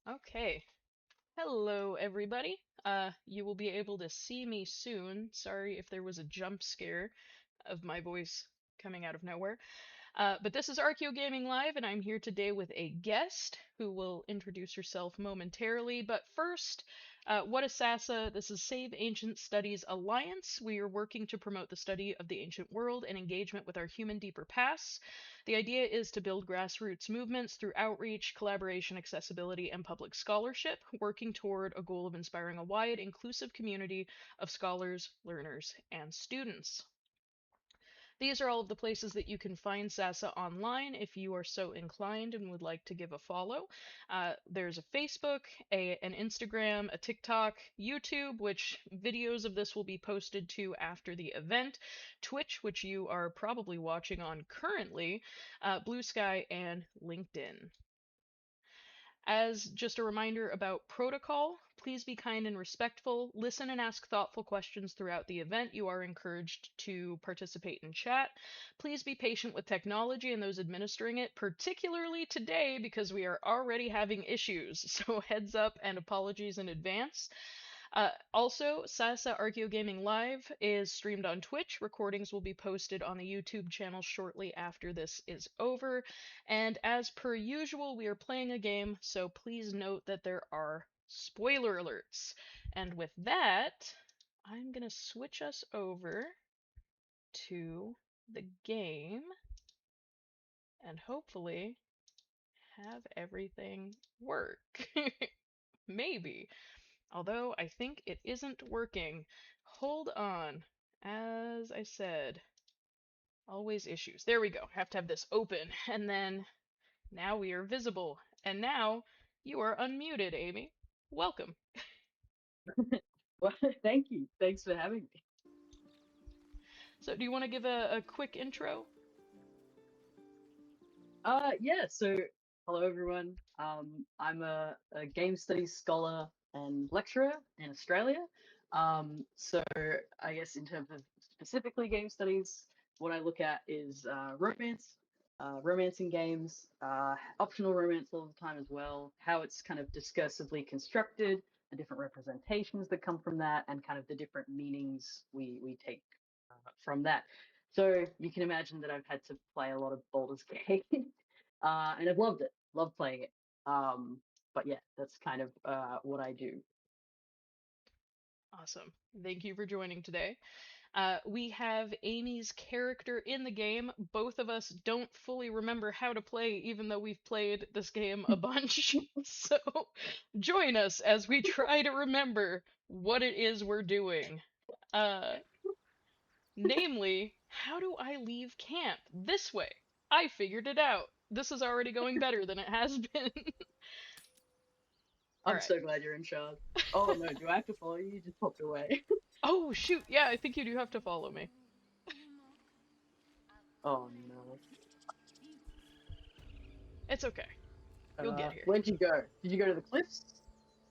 Okay. Hello, everybody. You will be able to see me soon. Sorry if there was a jump scare of my voice coming out of nowhere. But this is Archeo Gaming Live, and I'm here today with a guest who will introduce herself momentarily. But first, what is SASA? This is Save Ancient Studies Alliance. We are working to promote the study of the ancient world and engagement with our human deeper pasts. The idea is to build grassroots movements through outreach, collaboration, accessibility, and public scholarship, working toward a goal of inspiring a wide, inclusive community of scholars, learners, and students. These are all of the places that you can find Sasa online if you are so inclined and would like to give a follow. There's a Facebook, an Instagram, a TikTok, YouTube, which videos of this will be posted to after the event, Twitch, which you are probably watching on currently, Blue Sky, and LinkedIn. As just a reminder about protocol, please be kind and respectful. Listen and ask thoughtful questions throughout the event. You are encouraged to participate in chat. Please be patient with technology and those administering it, particularly today because we are already having issues. So heads up and apologies in advance. Also, Sasa Archeo Gaming Live is streamed on Twitch. Recordings will be posted on the YouTube channel shortly after this is over. And as per usual, we are playing a game, so please note that there are spoiler alerts. And with that, I'm going to switch us over to the game and hopefully have everything work. Maybe. Although I think it isn't working. Hold on. As I said, always issues. There we go. Have to have this open. And then now we are visible. And now you are unmuted, Amy. Welcome. Well, thank you. Thanks for having me. So, do you want to give a quick intro? Yeah, so hello everyone. I'm a game studies scholar and lecturer in Australia. So I guess in terms of specifically game studies, what I look at is romance in games, optional romance all the time as well, how it's kind of discursively constructed, the different representations that come from that, and kind of the different meanings we take from that. So you can imagine that I've had to play a lot of Baldur's Gate, and I've loved it. Love playing it. But yeah, that's kind of what I do. Awesome. Thank you for joining today. We have Amy's character in the game. Both of us don't fully remember how to play, even though we've played this game a bunch. So join us as we try to remember what it is we're doing. Uh, Namely, how do I leave camp? This way. I figured it out. This is already going better than it has been. All I'm right. so glad you're in charge. Oh no, do I have to follow you? You just popped away. Oh, shoot. Yeah, I think you do have to follow me. Oh no. It's okay. You'll get here. Where'd you go? Did you go to the cliffs?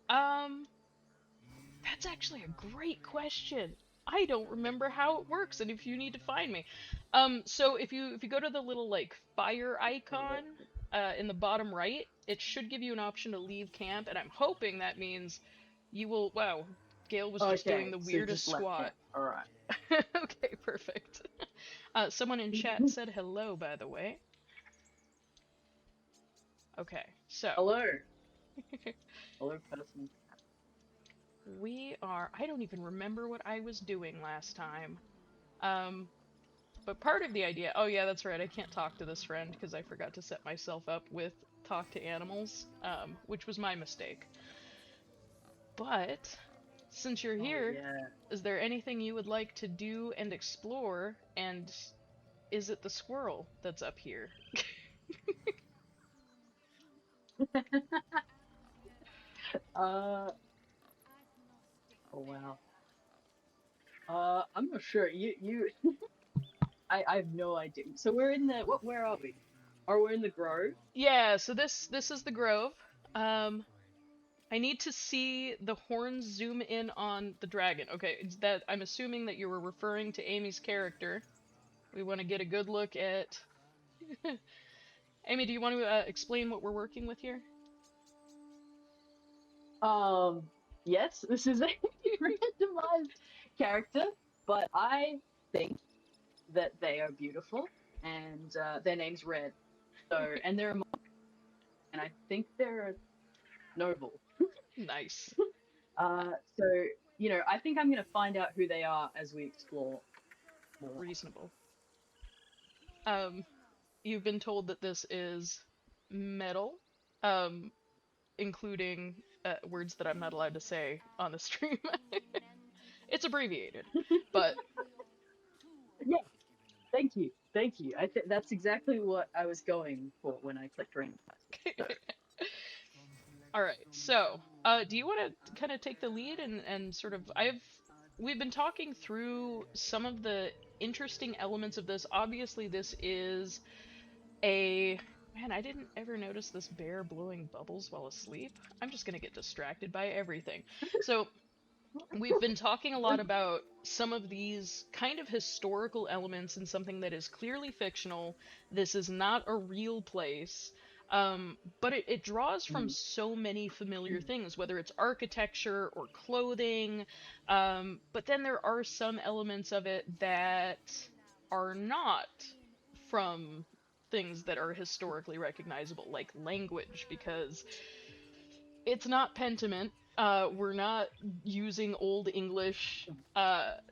Um, That's actually a great question. I don't remember how it works, and if you need to find me. So if you go to the little like fire icon in the bottom right, it should give you an option to leave camp, and I'm hoping that means you will. Wow, Gail was just doing Okay, the so weirdest just left squat. camp. All right. Okay, perfect. Someone in chat said hello, by the way. Okay, so Hello. Hello, person. we are. I don't even remember what I was doing last time. Um, But part of the idea, oh yeah, that's right, I can't talk to this friend because I forgot to set myself up with talk to animals, which was my mistake. But since you're Oh here, yeah. is there anything you would like to do and explore? And is it the squirrel that's up here? Uh. Oh wow. I'm not sure. You. I have no idea. So we're in the what? Where are we? Are we in the grove? Yeah, so this is the grove. Um, I need to see the horns zoom in on the dragon. Okay, it's that I'm assuming that you were referring to Amy's character. We want to get a good look at Amy, do you want to explain what we're working with here? Um, yes, this is a randomized character, but I think that they are beautiful, and their name's Red. So, and they're a monk, and I think they're noble. Nice. Uh, So, I think I'm gonna find out who they are as we explore more. Reasonable. Um, you've been told that this is metal, um, including words that I'm not allowed to say on the stream. It's abbreviated, but Yeah, thank you. I think that's exactly what I was going for when I clicked randomize. So, all right. So, do you want to kind of take the lead and sort of we've been talking through some of the interesting elements of this. Obviously, this is a man, I didn't ever notice this bear blowing bubbles while asleep. I'm just going to get distracted by everything. So, we've been talking a lot about some of these kind of historical elements in something that is clearly fictional. This is not a real place. But it draws from mm, so many familiar things, whether it's architecture or clothing. But then there are some elements of it that are not from things that are historically recognizable, like language, because it's not Pentiment. We're not using Old English.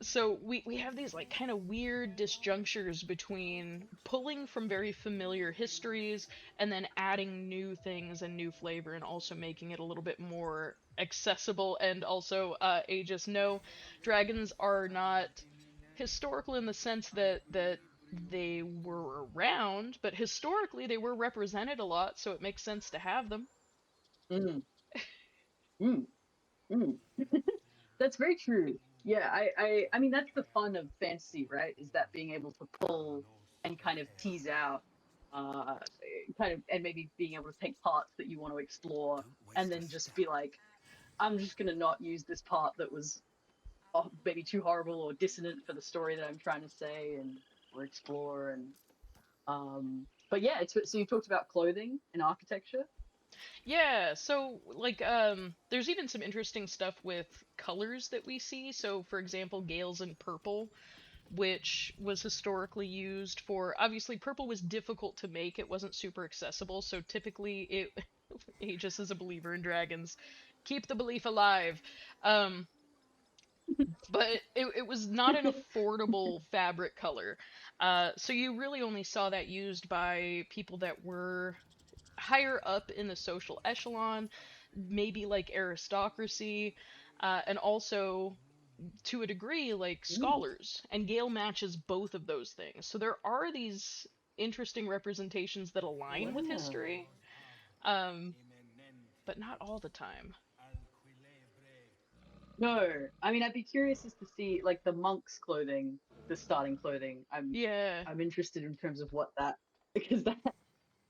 So we have these like kind of weird disjunctures between pulling from very familiar histories and then adding new things and new flavor and also making it a little bit more accessible. And also, Aegis, no, dragons are not historical in the sense that they were around, but historically they were represented a lot, so it makes sense to have them. mm, mm, mm. That's very true. Yeah, I mean that's the fun of fantasy, right? Is that being able to pull and kind of tease out, uh, kind of, and maybe being able to take parts that you want to explore, and then just be like, I'm just gonna not use this part that was maybe too horrible or dissonant for the story that I'm trying to say and or explore and but yeah, it's so you talked about clothing and architecture. Yeah, so like there's even some interesting stuff with colors that we see. So for example, Gales in purple, which was historically used for obviously purple was difficult to make. It wasn't super accessible, so typically it Aegis is a believer in dragons. Keep the belief alive. Um but it was not an affordable fabric color. So you really only saw that used by people that were higher up in the social echelon, maybe like aristocracy, and also to a degree like Ooh, scholars. And Gale matches both of those things. So there are these interesting representations that align with wow. history, um, but not all the time. No, I mean I'd be curious as to see like the monk's clothing, the starting clothing. Yeah, I'm interested in terms of what that because that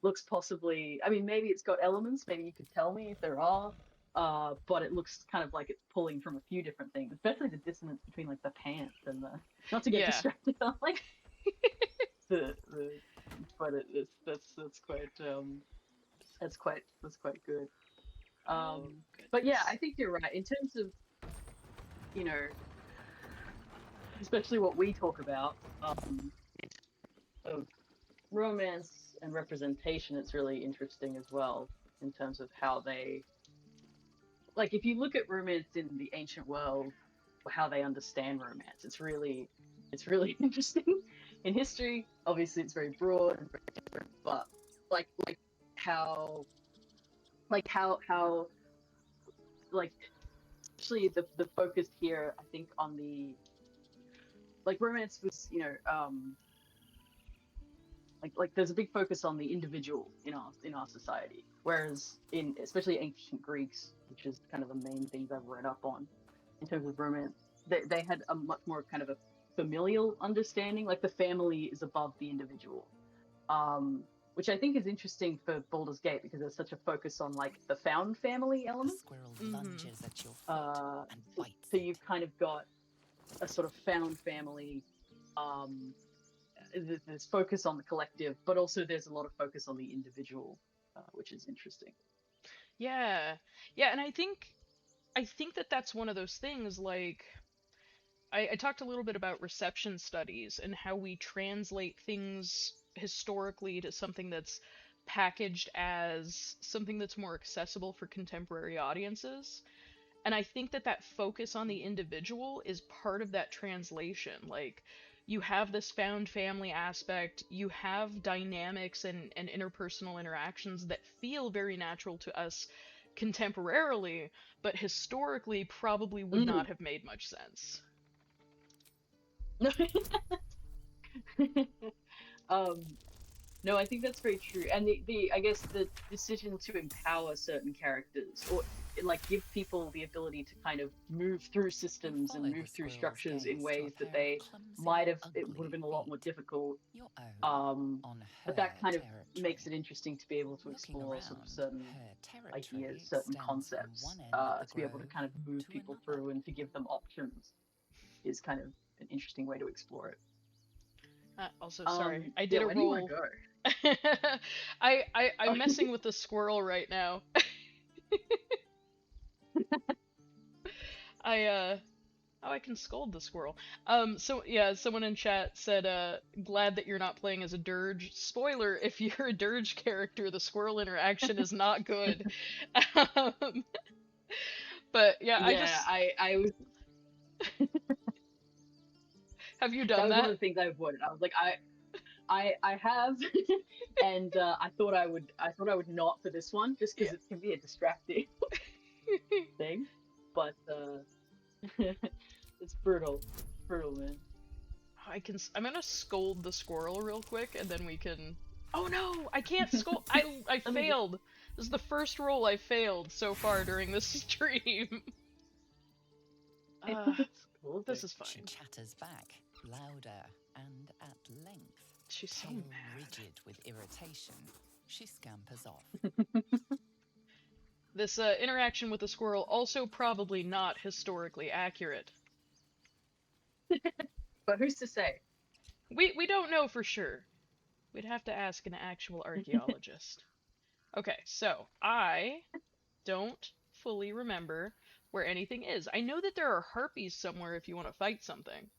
looks possibly. I mean maybe it's got elements. Maybe you could tell me if there are. But it looks kind of like it's pulling from a few different things, especially the dissonance between like the pants and the. Not to get yeah. distracted on like the but that's quite that's quite good. Oh But yeah, goodness. I think you're right in terms of you know especially what we talk about of romance and representation. It's really interesting as well in terms of how they like if you look at romance in the ancient world, how they understand romance. It's really interesting in history. Obviously, it's very broad and very different, but like how how like actually the focus here I think on the like romance was like there's a big focus on the individual in our society, whereas in especially ancient Greeks, which is kind of the main things I've read up on in terms of romance, they had a much more kind of a familial understanding, like the family is above the individual, um, which I think is interesting for Baldur's Gate because there's such a focus on like the found family element. Mm-hmm. Uh, so you've kind of got a sort of found family. Um, there's focus on the collective, but also there's a lot of focus on the individual, which is interesting. Yeah. Yeah, and I think I think that that's one of those things, like, I talked a little bit about reception studies and how we translate things historically to something that's packaged as something that's more accessible for contemporary audiences. And I think that that focus on the individual is part of that translation. Like, you have this found family aspect, you have dynamics and interpersonal interactions that feel very natural to us contemporarily, but historically probably would Mm. not have made much sense. um, no, I think that's very true. And the I guess the decision to empower certain characters or like give people the ability to kind of move through You systems and follow the move through squirrel's structures in gaze to a ways that pair of they clumsy, might have it would have ugly been a lot more feet. difficult. Your own, Um, on but her that kind of makes territory. it interesting to be able to Looking explore sort of around, certain her territory ideas, certain extends from concepts, one end of the to be able to grove kind of move to people another. through and to give them options is kind of an interesting way to explore it. Also, sorry, I Yeah, did a when do you want to roll. go? I'm messing with the squirrel right now. I Oh, I can scold the squirrel. So yeah, someone in chat said, glad that you're not playing as a dirge. Spoiler, if you're a dirge character, the squirrel interaction is not good. Um, but yeah, Yeah, I was have you that done was one of that? the things I avoided. I was like, I have, and I thought I would not for this one just Yeah. because it can be a distracting thing, but it's brutal, man. I'm gonna scold the squirrel real quick, and then we can. Oh no, I can't scold. I Let me just. failed. This is the first roll I failed so far during this stream. Uh, Cool this thing. is She fine. chatters back, louder and at length. She's so Pale, mad. rigid with irritation, she scampers off. This interaction with the squirrel also probably not historically accurate. But who's to say? We don't know for sure. We'd have to ask an actual archaeologist. Okay, so I don't fully remember where anything is. I know that there are harpies somewhere if you want to fight something.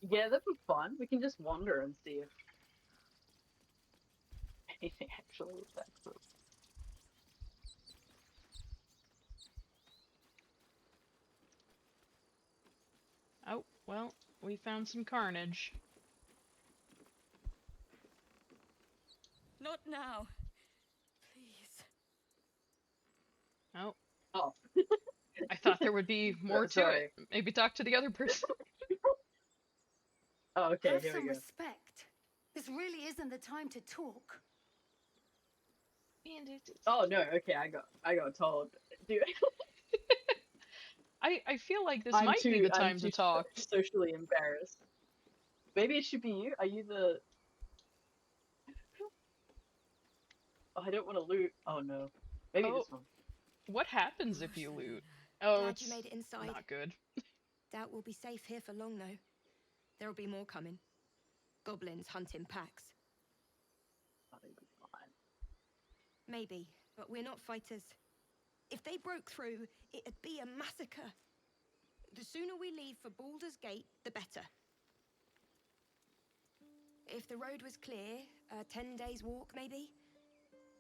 Yeah, that'd be fun. We can just wander and see if anything actually affects us. Oh, well, we found some carnage. Not now. Please. Oh, Oh, I thought there would be more to it. sorry. Maybe talk to the other person. Oh, okay, Have here we some go. respect. This really isn't the time to talk. Oh no, okay, I got told. Dude, I feel like this might be the I'm time to too talk. socially embarrassed. Maybe it should be you. Are you the? Oh, I don't want to loot. Oh no, maybe Oh, this one. what happens if you loot? Oh, Glad it's you made it inside. not good. Doubt we'll be safe here for long, though. There'll be more coming. Goblins hunt in packs. I think it's fine. Maybe, but we're not fighters. If they broke through, it'd be a massacre. The sooner we leave for Baldur's Gate, the better. If the road was clear, 10 days walk maybe.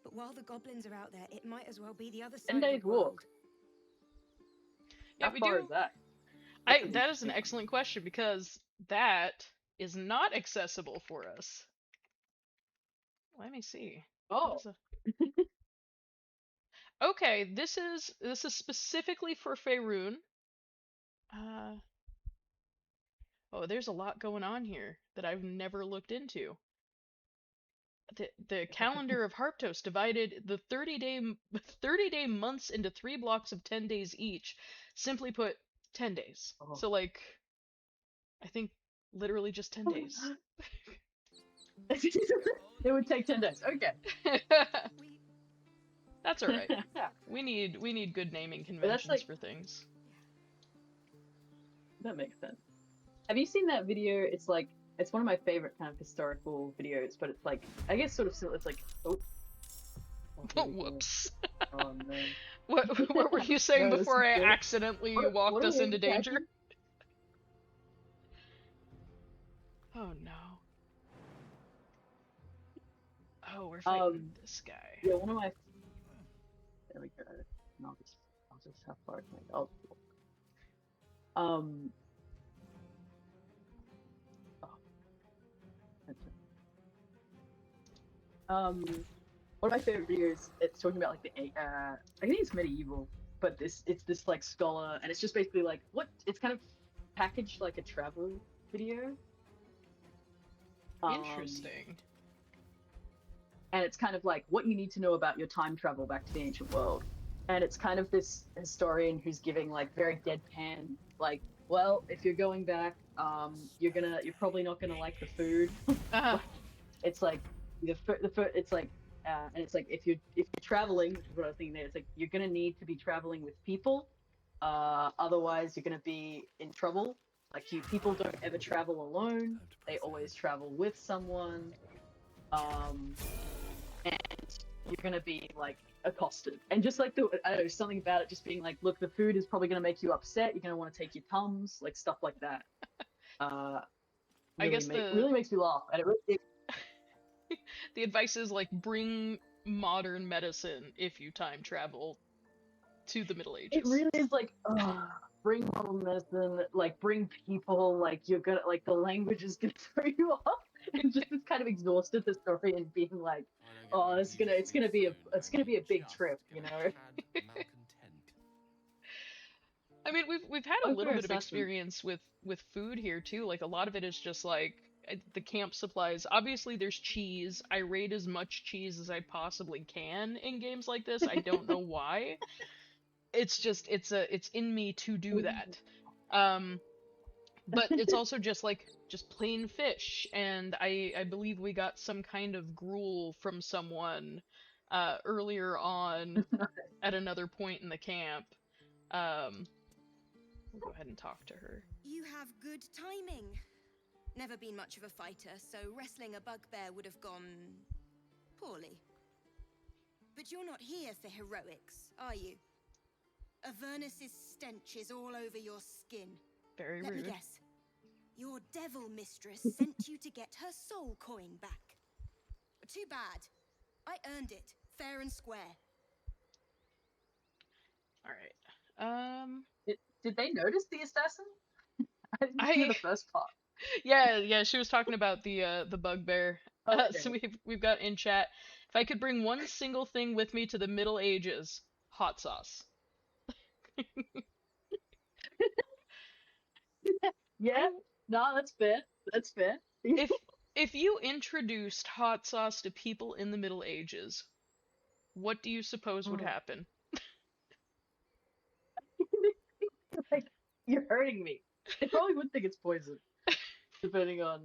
But while the goblins are out there, it might as well be the other side 10 of days the world. walk. Yeah, How we far do. is that? That's an That is an interesting one. excellent question because that is not accessible for us. Let me see. What Oh, is a Okay, this is specifically for Faerun. Uh oh, there's a lot going on here that I've never looked into. The calendar of Harptos divided the 30-day months into 3 blocks of 10 days each. Simply put, 10 days. oh. So like I think literally just 10 days. It would take 10 days. Okay. That's all right. We need good naming But that's conventions like, for things. that makes sense. Have you seen that video? It's like, it's one of my favorite kind of historical videos, but it's like, I guess sort of, it's like, oh, Oh, here we go. Whoops. Oh no. What were you saying No, this before is I good. accidentally What walked are us we into danger? attacking? Oh no. Oh, we're fighting this guy. Yeah, one of my. There we go. And I'll just how far can I go? Um. Oh, that's one of my favorite videos. It's talking about like I think it's medieval, but it's this like scholar, and it's just basically like what it's kind of packaged like a travel video. Um, Interesting. and it's kind of like what you need to know about your time travel back to the ancient world. And it's kind of this historian who's giving like very deadpan, like, well, if you're going back, you're probably not gonna like the food. Uh-huh. Like, it's like it's like, and it's like if you're traveling, which is what I was thinking there, it's like you're gonna need to be traveling with people, otherwise you're gonna be in trouble. Like people don't ever travel alone; they always travel with someone. Um, and you're gonna be like accosted, and just like I don't know, something about it just being like, look, the food is probably gonna make you upset. You're gonna want to take your tums, like stuff like that. Uh, I guess really makes me laugh, and the advice is like bring modern medicine if you time travel to the Middle it Ages. really is like, bring modern medicine, like bring people, like you're gonna like the language is gonna throw you off, and just this kind of exhausted historian being like, oh, it's gonna be a big trip, you know. I mean, we've had a Oh, little for bit of assassin. experience with food here too. Like a lot of it is just like the camp supplies. Obviously, there's cheese. I raid as much cheese as I possibly can in games like this. I don't know why. It's just it's in me to do that. Um, but it's also just plain fish, and I believe we got some kind of gruel from someone earlier on at another point in the camp. Um, we'll go ahead and talk to her. You have good timing. Never been much of a fighter, so wrestling a bugbear would have gone poorly. But you're not here for heroics, are you? Avernus's stench is all over your skin. Very Let me rude. guess. Your devil mistress sent you to get her soul coin back. Too bad. I earned it, fair and square. All right. Did they notice the assassin? I didn't hear I the first part. yeah, she was talking about the bugbear. So Okay. we've got in chat. If I could bring one single thing with me to the Middle Ages, hot sauce. Yeah, I no, that's fair. That's fair. if if you introduced hot sauce to people in the Middle Ages, what do you suppose would Oh. happen? Like, you're hurting me. They probably would think it's poison, depending on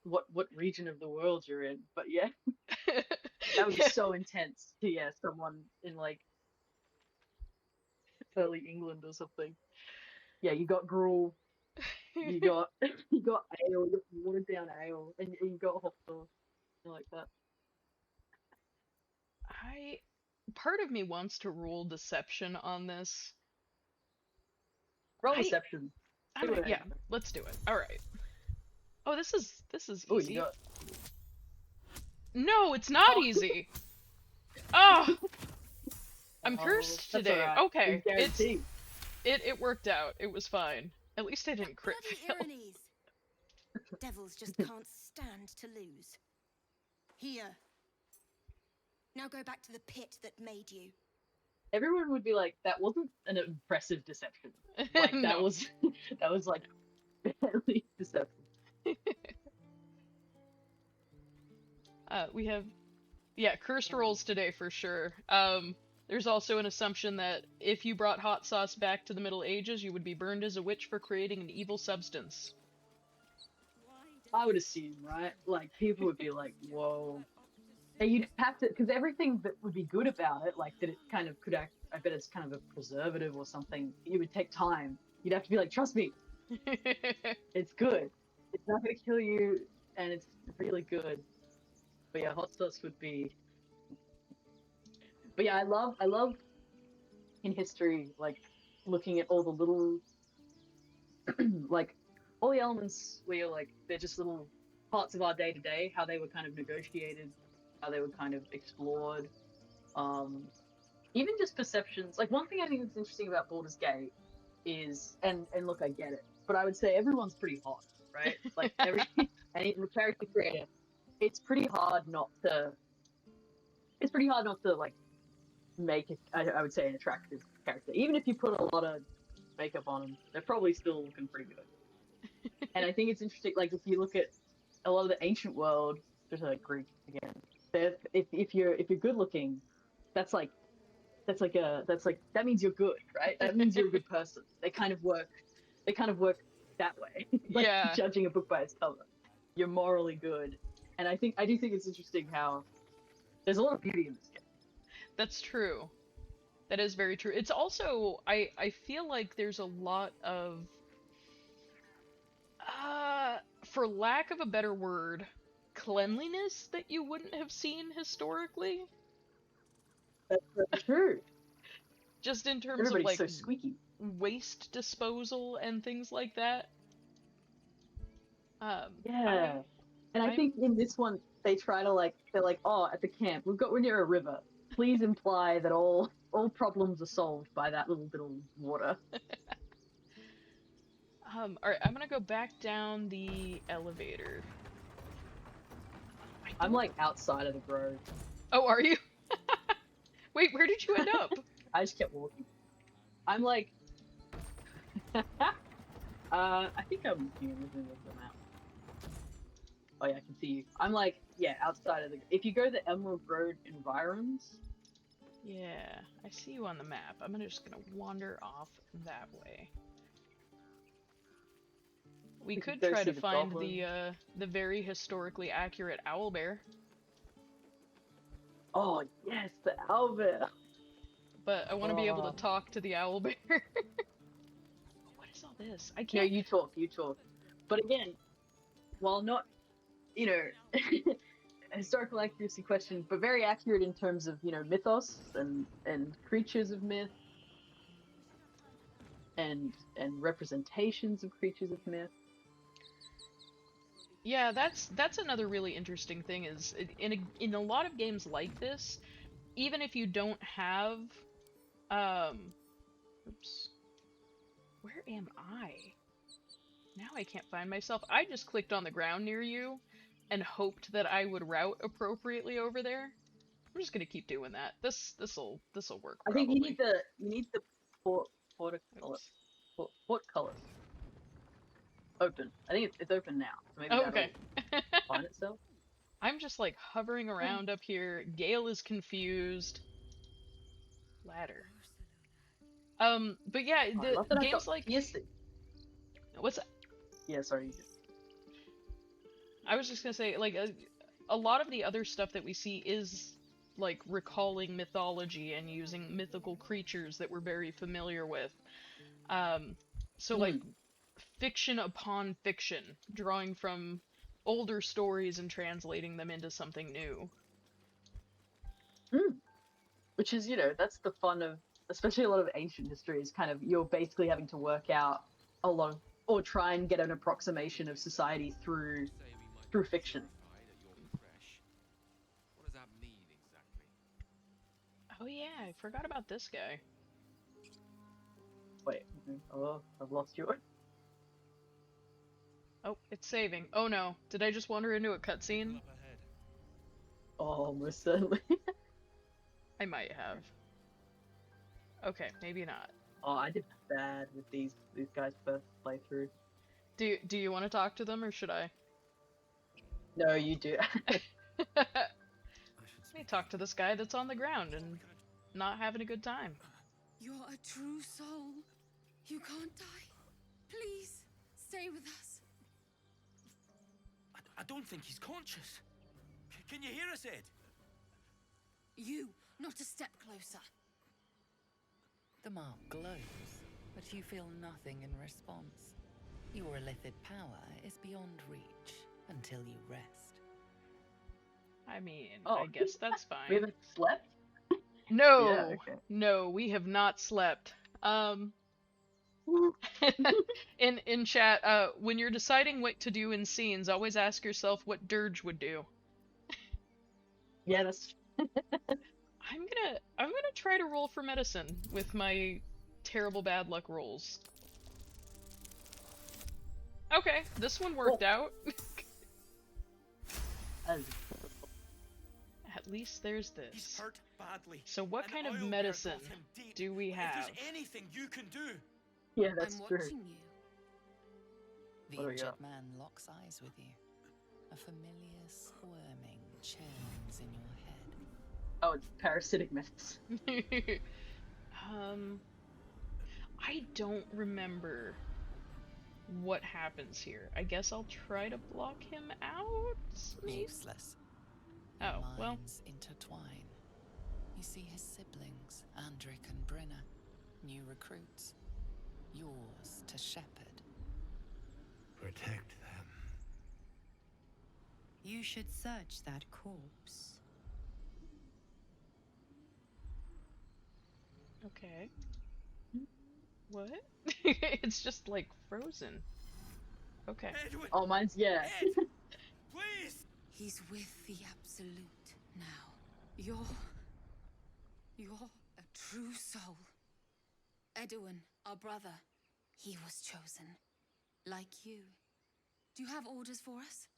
what region of the world you're in. But yeah, that would be Yeah. so intense to someone in like early England or something. Yeah, you got gruel, you got you got ale, you got watered down ale, and you got hot sauce, like that. I part of me wants to rule deception on this. Roll I deception. I See don't what yeah, happens. let's do it. All right. Oh, this is Oh, you easy. got. No, it's not Oh, easy. Oh, I'm oh, cursed that's today. alright. Okay, It's guaranteed. it worked out. It was fine. At least I didn't crit Bloody fail. ironies. Devils just can't stand to lose. Here. Now go back to the pit that made you. Everyone would be like, that wasn't an impressive deception. Like that No. was that was like barely deception. We have yeah, cursed rolls today for sure. There's also an assumption that if you brought hot sauce back to the Middle Ages, you would be burned as a witch for creating an evil substance. I would assume, right? Like people would be like, whoa. And you'd have to, because everything that would be good about it, like that it kind of could act, I bet it's kind of a preservative or something, it would take time. You'd have to be like, trust me, it's good. It's not going to kill you, and it's really good. But yeah, hot sauce would be But yeah, I love in history, like looking at all the little like all the elements where you're like they're just little parts of our day to day, how they were kind of negotiated, how they were kind of explored. Um, even just perceptions. Like one thing I think that's interesting about Baldur's Gate is, and look, I get it, but I would say everyone's pretty hot, right? Like every any character creator, it's pretty hard not to. It's pretty hard not to like make it. I would say an attractive character, even if you put a lot of makeup on them, they're probably still looking pretty good. And I think it's interesting. Like if you look at a lot of the ancient world, there's like Greek again. If you're good looking, that's like that means you're good, right? That means you're a good person. They kind of work that way. Like Yeah, judging a book by its cover. You're morally good. And I do think it's interesting how there's a lot of beauty in this game. that's true. That is very true. It's also I feel like there's a lot of for lack of a better word, cleanliness that you wouldn't have seen historically. That's very true. Just in terms of Everybody's like so squeaky. waste disposal and things like that. Um, Yeah. I And I I'm think in this one they try to like they're like, oh, at the camp, we're near a river. Please imply that all problems are solved by that little bit of water. all right, I'm gonna go back down the elevator. I I'm don't. like outside of the grove. Oh, are you? Wait, where did you end up? I just kept walking. I'm like I think I'm here looking at the map. Oh yeah, I can see you. I'm like, yeah, outside of the if you go to the Emerald Road environs, Yeah, I see you on the map. I'm just gonna wander off that way. We you can could go try see to the find goblin. the very historically accurate owlbear, Oh yes, the owlbear. but I want to be able to Oh. talk to the owlbear. What is all this? I No, can't. you talk. But again, while not, you know, a historical accuracy question, but very accurate in terms of, mythos and creatures of myth and representations of creatures of myth. Yeah, that's another really interesting thing is in a lot of games like this, even if you don't have um oops. Where am I? Now I can't find myself. I just clicked on the ground near you and hoped that I would route appropriately over there. I'm just gonna keep doing that. This'll work I think probably. you need the port Oops. portcullis open. I think it's open now, so maybe Oh, okay. that'll find itself. I'm just like hovering around up here. Gale is confused. Ladder. But yeah, I the love that I've got games like piercing. what's Yeah, sorry. I was just gonna say like a lot of the other stuff that we see is like recalling mythology and using mythical creatures that we're very familiar with. Um, so like Mm, fiction upon fiction, drawing from older stories and translating them into something new. mm. Which is, that's the fun of, especially a lot of ancient history is kind of you're basically having to work out a lot of, or try and get an approximation of society through fiction. What does that mean exactly? Oh yeah, I forgot about this guy. Wait, oh, I've lost you. Oh, it's saving. Oh no, did I just wander into a cutscene? Up ahead. Oh, most certainly. I might have. Okay, maybe not. Oh, I did bad with these guys' first playthrough. Do you want to talk to them or should I? No, you do. Let me talk to this guy that's on the ground and not having a good time. You're a true soul. You can't die. Please, stay with us. I don't think he's conscious. Can you hear us, Ed? You, not a step closer. The mark glows, but you feel nothing in response. Your illithid power is beyond reach until you rest. I mean, Oh. I guess that's We fine. haven't slept. No, okay. no, we have not slept. Woo. In chat, when you're deciding what to do in scenes, always ask yourself what Dirge would do. Yeah, that's I'm gonna try to roll for medicine with my terrible bad luck rolls. Okay, this one worked out. that is At least there's He's this. hurt badly. So what and kind of Owlbear medicine got him deep. do we If have? there's anything you can do. yeah, that's I'm true. watching you. The What do we injured got? man locks eyes with you. A familiar squirming churns in your head. Oh, it's parasitic medicine. I don't remember what happens here. I guess I'll try to block him out? Maybe? Useless. Your Oh, well. minds intertwine. You see his siblings, Andric and Brynna, new recruits. Yours to shepherd. Protect them. You should search that corpse. Okay. What? It's just like frozen. Okay. Edwin! Oh, mine's yeah. Ed! Please! He's with the Absolute now. You're a true soul. Edwin, our brother, he was chosen. Like you. Do you have orders for us?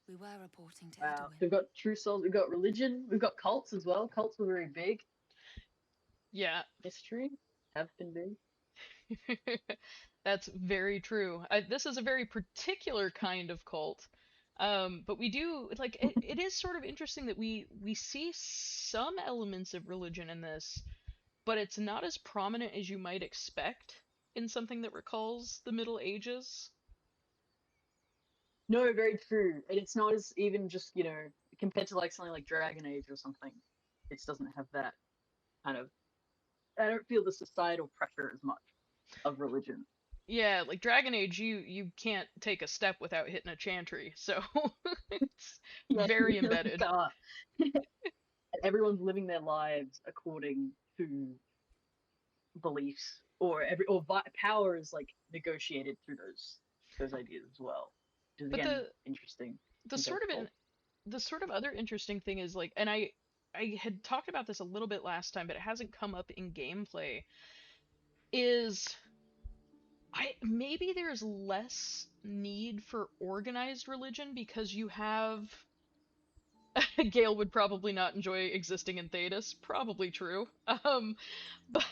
We were reporting to Wow. Edwin. We've got true souls. We've got religion. We've got cults as well. Cults were very big. Yeah. History have been big. That's very true. This is a very particular kind of cult. But we do like it is sort of interesting that we see some elements of religion in this, but it's not as prominent as you might expect in something that recalls the Middle Ages. No, very true. And it's not as even just, compared to like something like Dragon Age or something. It doesn't have that kind of. I don't feel the societal pressure as much of religion. Yeah, like Dragon Age, you can't take a step without hitting a chantry, so it's Yeah, very you really embedded. can't. And everyone's living their lives according to beliefs, power is like negotiated through those ideas as well. Which is But again interesting. the sort of the sort of other interesting thing is like, and I had talked about this a little bit last time, but it hasn't come up in gameplay. Is maybe there's less need for organized religion because you have. Gale would probably not enjoy existing in Thedas. Probably true. But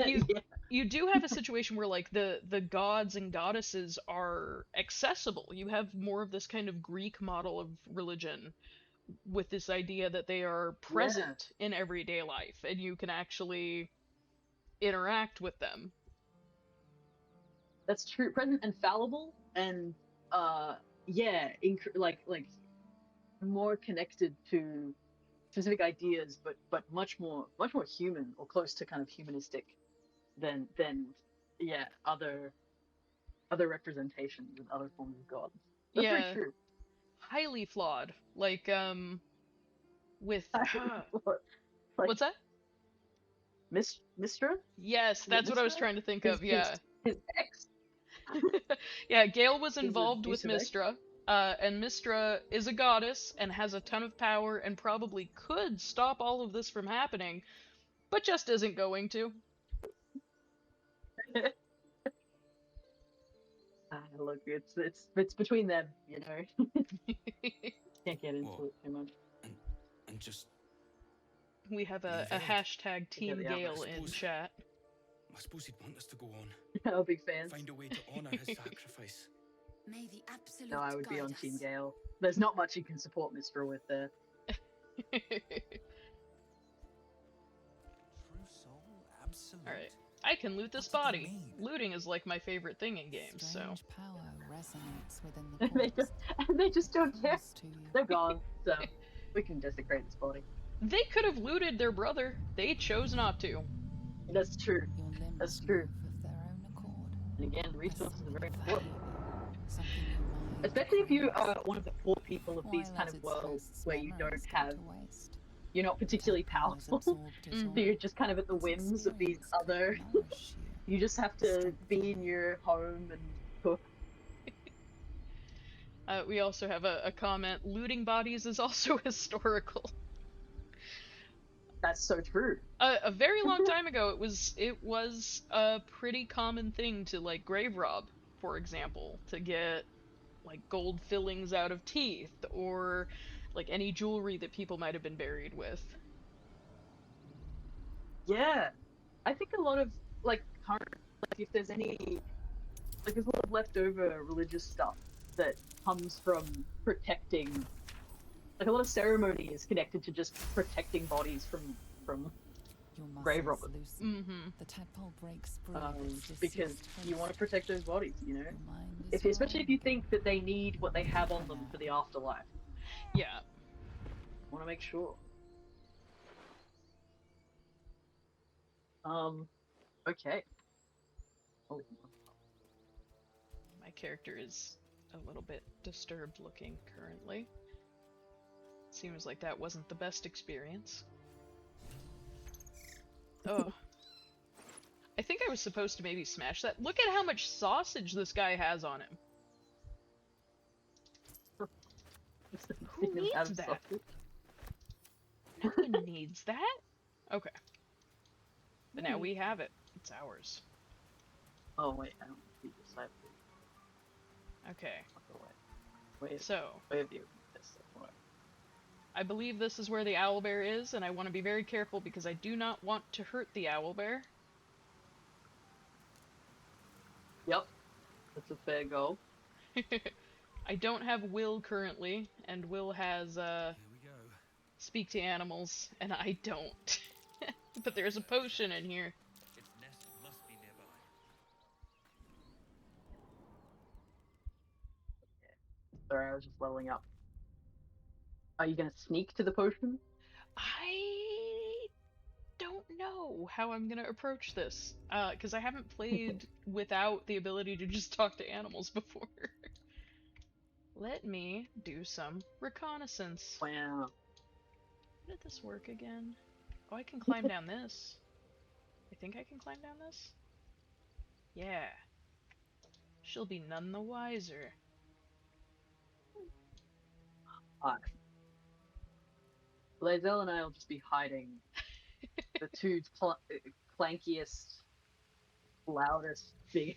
you Yeah, you do have a situation where like the gods and goddesses are accessible. You have more of this kind of Greek model of religion with this idea that they are present in everyday life and you can actually interact with them. that's true. Present and fallible, and like more connected to specific ideas, but much more human or close to kind of humanistic than other representations and other forms of gods. That's very Yeah, true. highly flawed. Like with Like what's that? Mistra? Yes, Is it that's what I was Mistra? trying to think His, of. Yeah. his ex Yeah, Gale was is an involved with abusive ex. Mistra, and Mistra is a goddess and has a ton of power and probably could stop all of this from happening, but just isn't going to. Look, it's between them, Can't get into it too much. And just... We have a Leave it. hashtag Team the Gale in suppose- chat. I suppose he'd want us to go on. Oh, big fans. Find a way to honor his sacrifice. May the Absolute No, I would be guide on Team us. Gale. There's not much you can support Mistra with there. True soul, absolute. Alright. I can loot this What did body. they mean? Looting is like my favorite thing in games, so. Strange power resonates within the they corpse. just don't care. Close to you. They're gone, so we can desecrate this body. They could have looted their brother. They chose not to. That's true. Your limbs That's true. move of their own accord. And again, A resources are very simple important. behavior, something your mind Especially if you craves. are one of the poor people of Why these let kind of its worlds host's where you don't memories go have to waste? you're not particularly Tadpole has powerful. absorbed it all. So you're just kind of at the Its whims of these experience could other. nourish you. You just have to be in your home and cook. We also have a comment. Looting bodies is also historical. That's so true. A very long time ago, it was a pretty common thing to like grave rob, for example, to get like gold fillings out of teeth or like any jewelry that people might have been buried with. Yeah, I think a lot of like current, like if there's any, like there's a lot of leftover religious stuff that comes from protecting, like a lot of ceremony is connected to just protecting bodies from Your grave muscles robbers. loosen. The tadpole breaks free of its Because deceased you want to host. protect those bodies, you know. Your mind is Especially if you your own think that they need what they have on them for the afterlife. Yeah. Want to make sure. Okay. Oh, My character is a little bit disturbed looking currently. Seems like that wasn't the best experience. Oh. I think I was supposed to maybe smash that. Look at how much sausage this guy has on him. Who needs that? No one needs that. Okay. But now we have it. It's ours. Oh wait, I don't see the side. Okay. Wait, So, where have you this? I believe this is where the owlbear is, and I want to be very careful because I do not want to hurt the owlbear. Yep, that's a fair goal. I don't have Will currently, and Will has, Here we go. speak to animals, and I don't. But there's a potion in here. Its nest must be nearby. Sorry, I was just leveling up. Are you gonna sneak to the potion? I don't know how I'm gonna approach this, because I haven't played without the ability to just talk to animals before. Let me do some reconnaissance. Wow. How did this work again? Oh, I can climb down this. I think I can climb down this? Yeah. She'll be none the wiser. Blazel and I will just be hiding. The two clankiest, loudest, big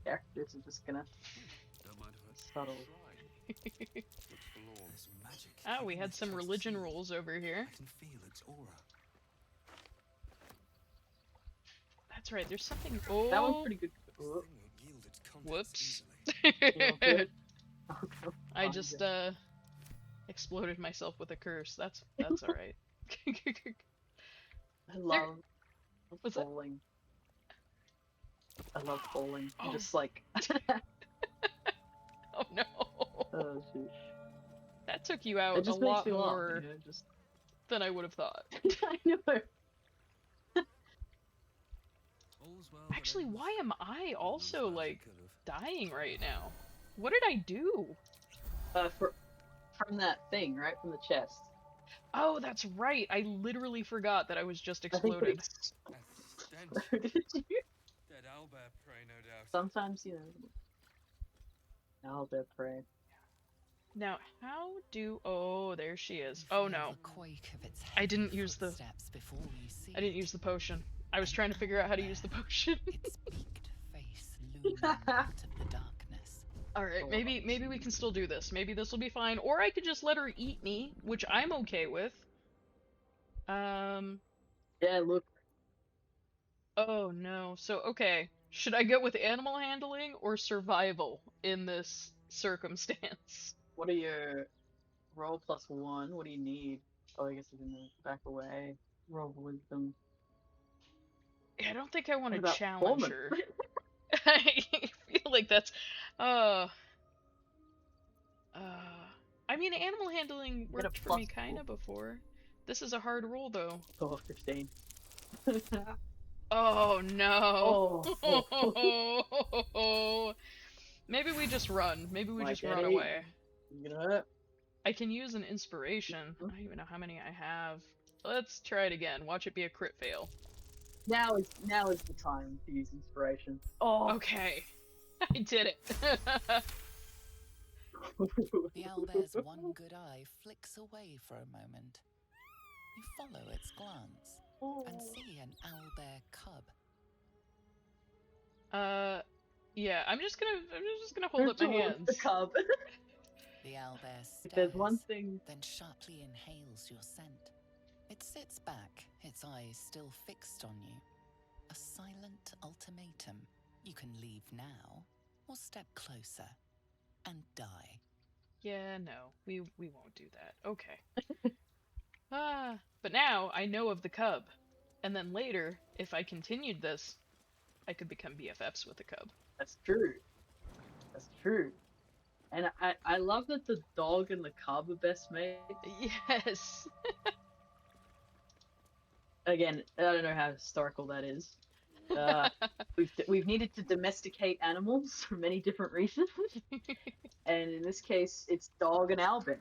characters are just gonna Don't mind if I subtle. try. Looks forlorn. There's magic. Ah, we had some religion rules over here. I can feel its aura. That's right, there's something. Oh! That one's pretty good. This thing won't yield its contents Whoops. easily. Good. I just, exploded myself with a curse. That's alright. I love What's that? bowling. I love bowling. Oh. Just like. Oh no! Oh shoot. That took you out It a just makes lot me laugh, more you know, just. than I would have thought. I know. All's well that Actually, ends. why am I also, Those like, magic could have. dying right now? What did I do? From that thing, right? From the chest. Oh, that's right. I literally forgot that I was just I think exploded. it's. That stench. Did you? Dead owlbear prey, no doubt. Sometimes, you know. I'll bet pray. Now, how do... Oh, there she is. Oh, no. The quake of its I didn't heavy use the... footsteps before you see I didn't use the potion. I was trying to figure out how to use the potion. its beaked face looming out of the darkness. Alright, maybe we can still do this. Maybe this will be fine. Or I could just let her eat me, which I'm okay with. Yeah, look. Oh no. So, okay. Should I go with animal handling or survival in this circumstance? What are your roll +1? What do you need? Oh, I guess you can back away. Roll wisdom. I don't think I want What to about challenge performance? her. I feel like that's... Uh... I mean, animal handling Get a worked for me +4. kinda before. This is a hard roll, though. Oh, 15. Oh, no. Oh. Maybe we just run. Maybe we just Like run Eddie. away. You gonna hurt? I can use an inspiration. I don't even know how many I have. Let's try it again. Watch it be a crit fail. Now is the time to use inspiration. Oh. Okay. I did it. The owlbear's one good eye flicks away for a moment. You follow its glance and see an owlbear cub. Yeah, I'm just gonna hold up my hands. The cub. The owlbear If there's one stares, thing. then sharply inhales your scent. It sits back, its eyes still fixed on you. A silent ultimatum. You can leave now, or step closer and die. Yeah, no, we won't do that. Okay. But now I know of the cub, and then later, if I continued this, I could become BFFs with the cub. That's true. That's true. And I love that the dog and the cub are best mates. Yes. Again, I don't know how historical that is. We've needed to domesticate animals for many different reasons, and in this case, it's dog and owlbear.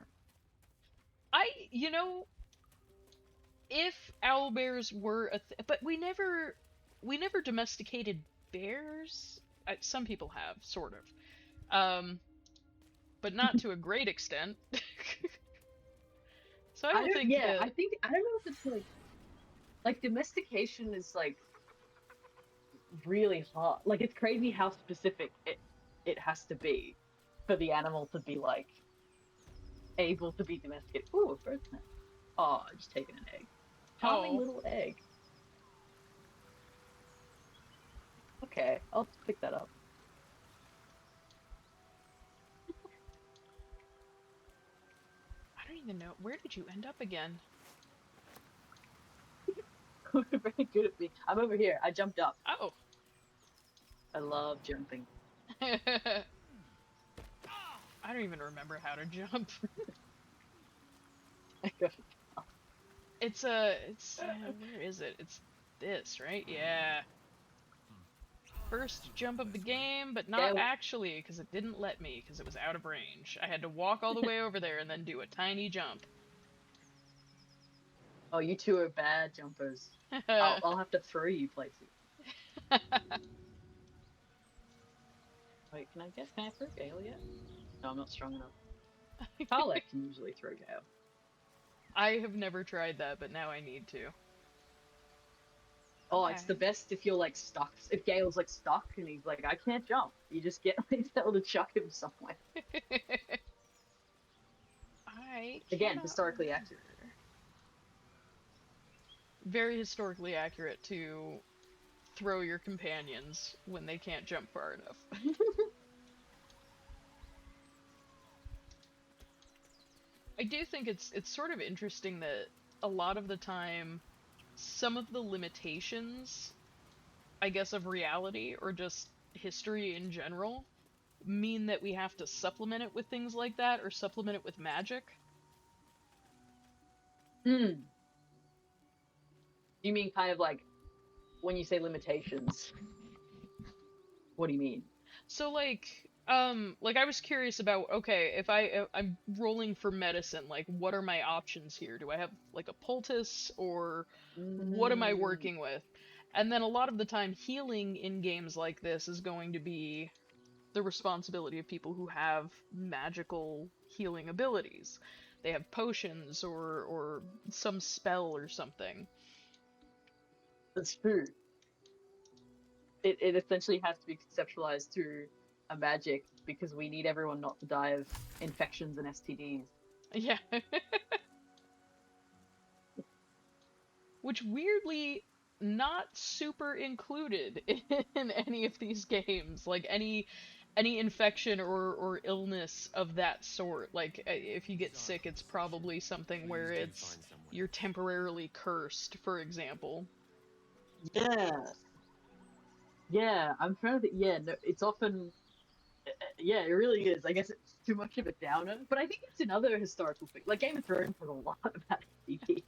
You know, if owlbears were but we never domesticated bears. Some people have, sort of, but not to a great extent. So I don't think. Yeah, I don't know if it's like domestication is like really hard. Like it's crazy how specific it has to be for the animal to be like able to be domesticated. Ooh, a bird's nest. Oh, I just taken an egg. Charming little egg. Okay, I'll pick that up. I don't even know. Where did you end up again? We're very good at being. I'm over here. I jumped up. Oh. I love jumping. I don't even remember how to jump. It's where is it? It's this, right? Yeah. First jump of the game, but not actually, because it didn't let me, because it was out of range. I had to walk all the way over there and then do a tiny jump. Oh, you two are bad jumpers. I'll have to throw you places. Wait, can I throw Gale yet? No, I'm not strong enough. Karlek can usually throw Gale. I have never tried that, but now I need to. Oh, it's the best if you're like stuck. If Gale's like stuck and he's like, I can't jump. You just get like able to chuck him somewhere. Again, historically accurate. Very historically accurate to throw your companions when they can't jump far enough. I do think it's sort of interesting that a lot of the time some of the limitations, I guess, of reality or just history in general mean that we have to supplement it with things like that or supplement it with magic. You mean kind of like when you say limitations? What do you mean? So like I was curious about, okay, if I'm rolling for medicine, like what are my options here? Do I have like a poultice or what am I working with? And then a lot of the time healing in games like this is going to be the responsibility of people who have magical healing abilities. They have potions or some spell or something. That's true. It essentially has to be conceptualized through a magic because we need everyone not to die of infections and STDs. Yeah. Which weirdly not super included in any of these games. Like any infection or illness of that sort. Like if you get sick, it's probably something where it's you're temporarily cursed, for example. Yeah, I'm trying to think. Yeah, no, it's often. Yeah, it really is. I guess it's too much of a downer, but I think it's another historical thing. Like Game of Thrones has a lot about STD.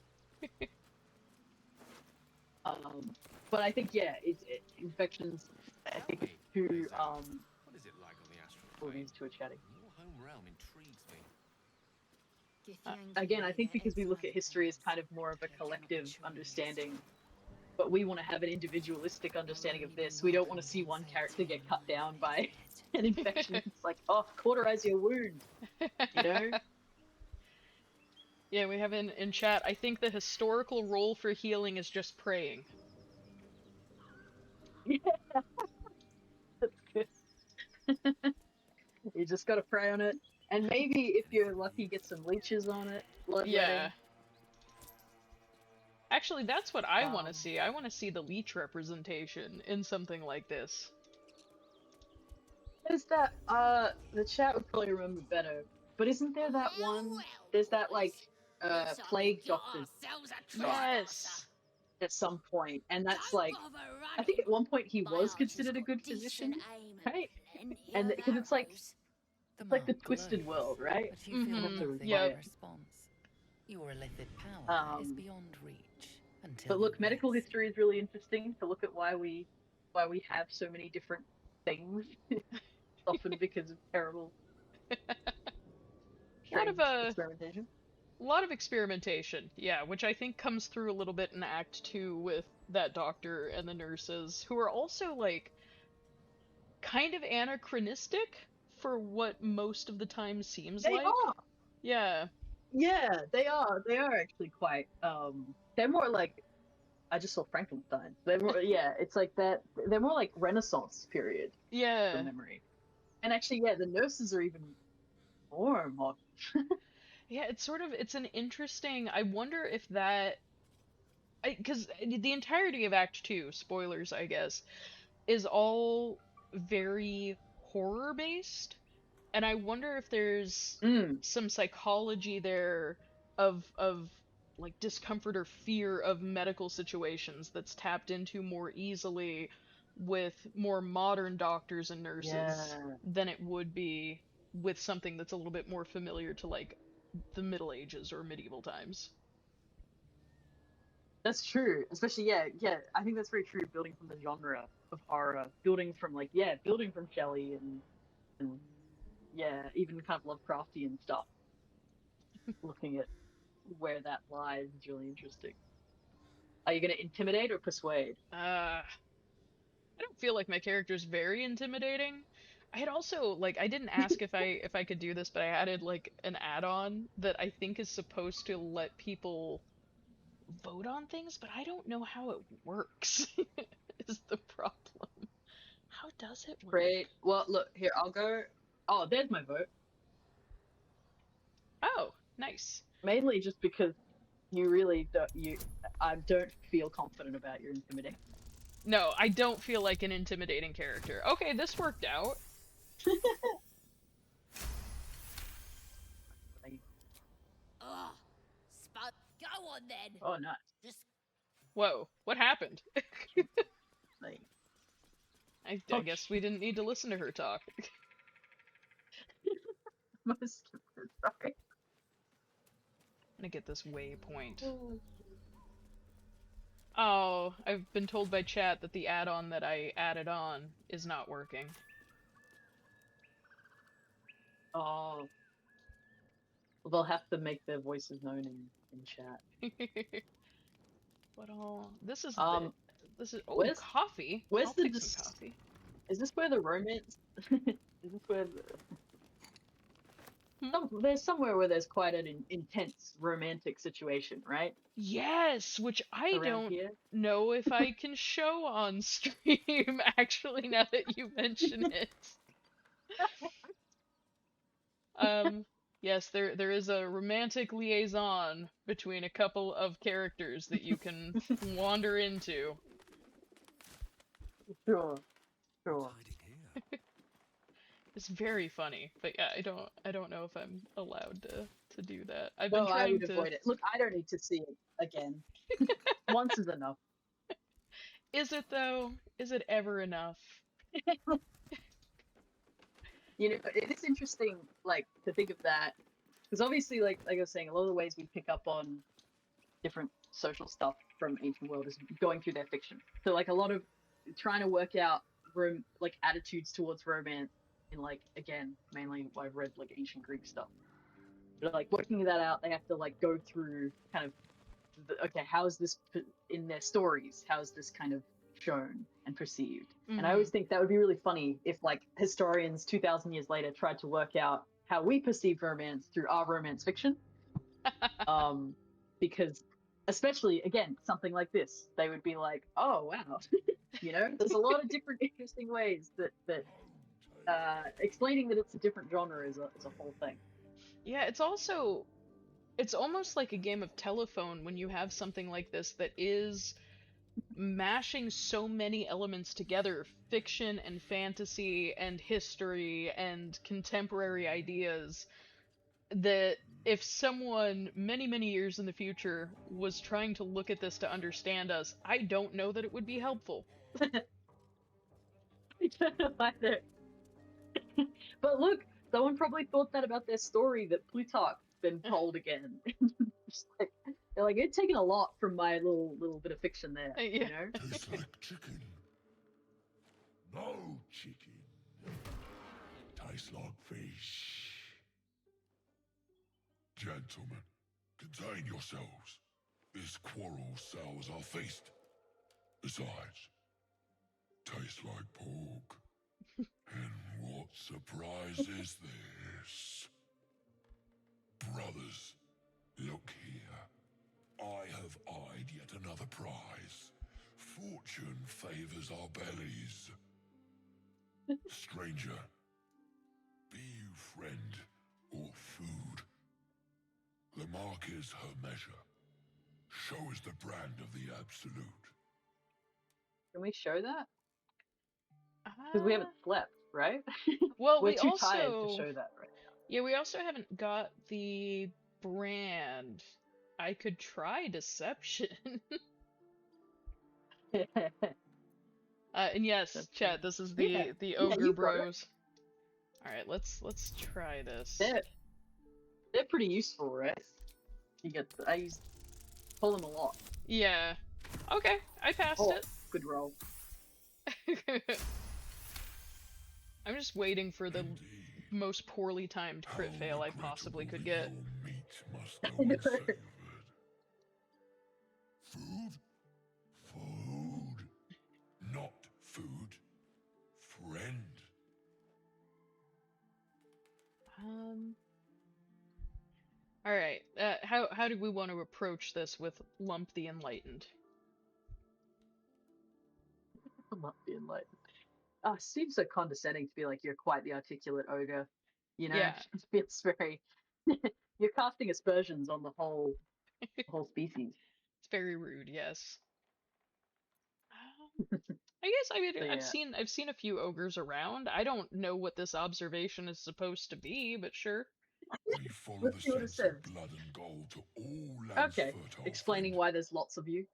But I think infections. I think too. What is it like on the astral plane? These two are chatting. Your home realm intrigues me. Again, I think because we look at history as kind of more of a collective understanding, but we want to have an individualistic understanding of this. We don't want to see one character get cut down by an infection. It's like, oh, cauterize your wound, you know? Yeah, we have in chat, I think the historical role for healing is just praying. Yeah, that's good. You just gotta pray on it. And maybe if you're lucky, get some leeches on it, bloodletting. Yeah. Actually, that's what I want to Um, see. I want to see the leech representation in something like this. There's that, the chat would probably remember better, but isn't there that one, there's that, like, plague doctor Yes. at some point, and that's like, I think at one point he was considered a good physician, right? And because it's like mark the twisted glows, world, right? but you feel I have to nothing replay in it. response. Your illithid power is Um, beyond reach until but look, you medical rest. history is really interesting to look at why we have so many different things, often because of terrible, A lot of strange experimentation. a lot of experimentation, yeah, which I think comes through a little bit in Act 2 with that doctor and the nurses, who are also, like, kind of anachronistic for what most of the time seems They like. are, Yeah. yeah, they are. They are actually quite. They're more like, I just saw Frankenstein. They're more, yeah. It's like that. They're more like Renaissance period from Yeah. memory. And actually, yeah, the nurses are even more modern. Yeah, it's an interesting, I wonder if that, because the entirety of Act 2, spoilers, I guess, is all very horror based, and I wonder if there's Mm, some psychology there of like discomfort or fear of medical situations that's tapped into more easily with more modern doctors and nurses yeah, than it would be with something that's a little bit more familiar to like the Middle Ages or medieval times. that's true. Especially, yeah, yeah. I think that's very true. Building from the genre of horror, building from like, yeah, building from Shelley and yeah, even kind of Lovecraftian stuff. Looking at where that lies is really interesting. Are you gonna intimidate or persuade? I don't feel like my character's very intimidating. I had also like I didn't ask if I could do this, but I added like an add-on that I think is supposed to let people vote on things, but I don't know how it works. Is the problem. How does it work? Great. Well, look here. I'll go. Oh, there's my vote. Oh, nice. Mainly just because you really don't. I don't feel confident about your intimidation. No, I don't feel like an intimidating character. Okay, this worked out. Like, Ugh. Spud, go on then. oh, nice. Just Whoa, what happened? Like, I guess we didn't need to listen to her talk. most sorry. I'm gonna get this waypoint. Oh, I've been told by chat that the add-on that I added on is not working. Oh, well, they'll have to make their voices known in chat. What all? This is oh, Where's coffee. where's I'll the take some coffee. is this where the romance? Is this where Hmm? there's somewhere where there's quite an intense romantic situation, right? Yes, which I Around don't here. know if I can show on stream, actually, now that you mention it. Yes, there is a romantic liaison between a couple of characters that you can wander into. Sure, sure. Hiding here. It's very funny, but yeah, I don't know if I'm allowed to do that. I've No, been I trying would to. avoid it. Look, I don't need to see it again. Once is enough. Is it though? Is it ever enough? You know, it is interesting, like, to think of that, because obviously, like I was saying, a lot of the ways we pick up on different social stuff from ancient world is going through their fiction. So, like, a lot of trying to work out like attitudes towards romance in, like, again, mainly I've read like ancient Greek stuff. But like working that out, they have to like go through kind of okay, how is this in their stories? How is this kind of shown and perceived? And I always think that would be really funny if like historians 2,000 years later tried to work out how we perceive romance through our romance fiction. Because especially again something like this, they would be like, oh wow, you know, there's a lot of different interesting ways that explaining that it's a different genre is a whole thing. Yeah, it's almost like a game of telephone when you have something like this that is mashing so many elements together, fiction and fantasy and history and contemporary ideas, that if someone many, many years in the future was trying to look at this to understand us, I don't know that it would be helpful. I don't know either. But look, someone probably thought that about their story that Plutarch been told again. Just like, they're like, it's taken a lot from my little bit of fiction there, Yeah. you know? Tastes like chicken. No chicken. Tastes like fish. Gentlemen, contain yourselves. This quarrel sours our feast. Besides, tastes like pork. And what surprise is this? Brothers, look here. I have eyed yet another prize. Fortune favors our bellies. Stranger, be you friend or food. The mark is her measure. Show is the brand of the absolute. Can we show that? Because we haven't slept, right? Well, We're we too also tired to show that right yeah, we also haven't got the brand. I could try deception. now. And yes, That's chat, this is yeah. the Yeah, ogre you got it. bros. All right, let's try this. They're pretty useful, right? I pull them a lot. Yeah. Okay, I passed Oh, it. good roll. I'm just waiting for the Indeed. most poorly timed crit How fail I possibly could get. regrettable your meat must go unsavored. Food? Food. Not food. Friend. All right. How do we want to approach this with Lump the Enlightened? I'm not being like, seems so condescending to be like you're quite the articulate ogre. You know, Yeah. it feels very. You're casting aspersions on the whole species. It's very rude, yes. I guess I mean So, yeah. I've seen a few ogres around. I don't know what this observation is supposed to be, but sure. We follow Let's the see what it sense of says. blood and gold to all lands Okay, fertile. explaining friend. why there's lots of you.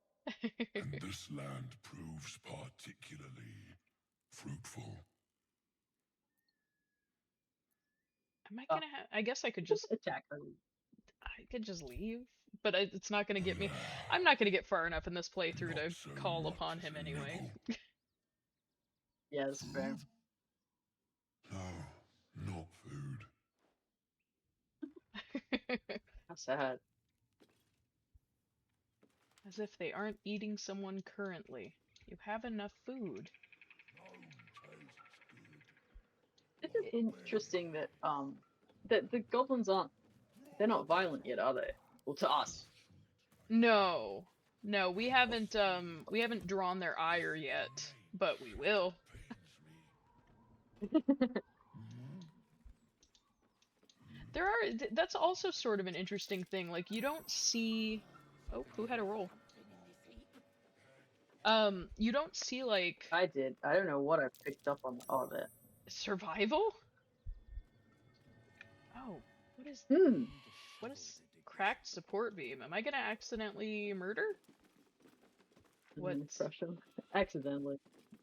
And this land proves particularly fruitful. Am I gonna have? I guess I could just Attack them. leave, but it's not gonna get me. I'm not gonna get far enough in this playthrough to Not so call much upon as him a anyway. nibble. Yeah, that's fair. Food? No, not food. How sad. As if they aren't eating someone currently. You have enough food. This is interesting that that the goblins they're not violent yet, are they? Well, to us. No. No, we haven't drawn their ire yet, but we will. That's also sort of an interesting thing. Like, you don't see. Oh, who had a roll? You don't see, like, I did. I don't know what I picked up on all of it. survival? Oh, what is cracked support beam? Am I gonna accidentally murder? What? Impression. Accidentally.